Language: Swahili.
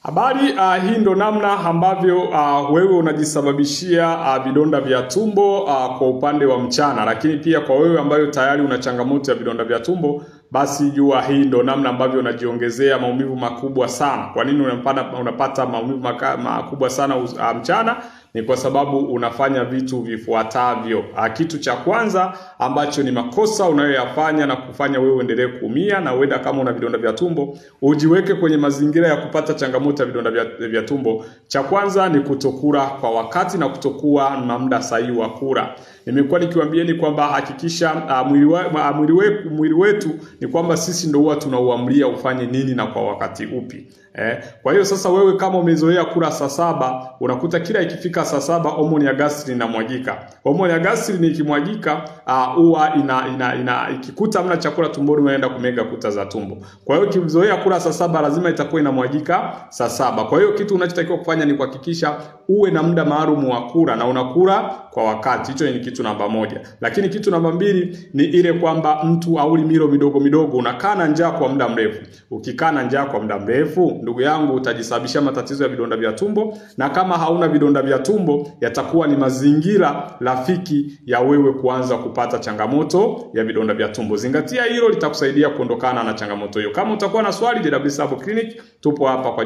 Habari, hii ndo namna ambavyo wewe unajisababishia vidonda vya tumbo kwa upande wa mchana. Lakini pia kwa wewe ambayo tayari una changamoto ya vidonda vya tumbo, basi jua hii ndo namna ambavyo unajiongezea maumivu makubwa sana. Kwa nini unapata maumivu makubwa sana mchana? Ni kwa sababu unafanya vitu vifuatavyo. Kitu cha kwanza ambacho ni makosa unayoyafanya na kufanya wewe endelee kuumia, na uenda kama una vidonda vya tumbo ujiweke kwenye mazingira ya kupata changamoto ya vidonda vya tumbo. Cha kwanza ni kutokula kwa wakati na kutokuwa na muda sahihi wa kula. Nimekuwa nikiwaambieni kwamba hakikisha mwili wetu ni kwamba sisi ndio huwa tunauamulia ufanye nini na kwa wakati upi. Kwa hiyo sasa wewe kama umezoea kula saa 7, unakuta kila ikifika saa 7 homoni ya gastrin inamwagika. Homoni ya gastrin ikimwagika huwa ikikuta hamna chakula tumboni unaenda kumega kuta za tumbo. Kwa hiyo ukizoea kula saa 7 lazima itakuwa inamwagika saa 7. Kwa hiyo kitu unachotakiwa kufanya ni kuhakikisha uwe na muda maalum wa kula na unakula kwa wakati. Hicho ni kitu namba 1. Lakini kitu namba 2 ni ile kwamba mtu auli milo midogo, unakaa na njaa kwa muda mrefu. Ukikaa na njaa kwa muda mrefu, ndugu yangu, utajisababishia matatizo ya vidonda vya tumbo, na kama hauna vidonda vya tumbo yatakuwa ni mazingira rafiki ya wewe kuanza kupata changamoto ya vidonda vya tumbo. Zingatia hilo, litakusaidia kuondokana na changamoto hiyo. Kama utakuwa na swali, JW Sabo Clinic tupo hapa kwa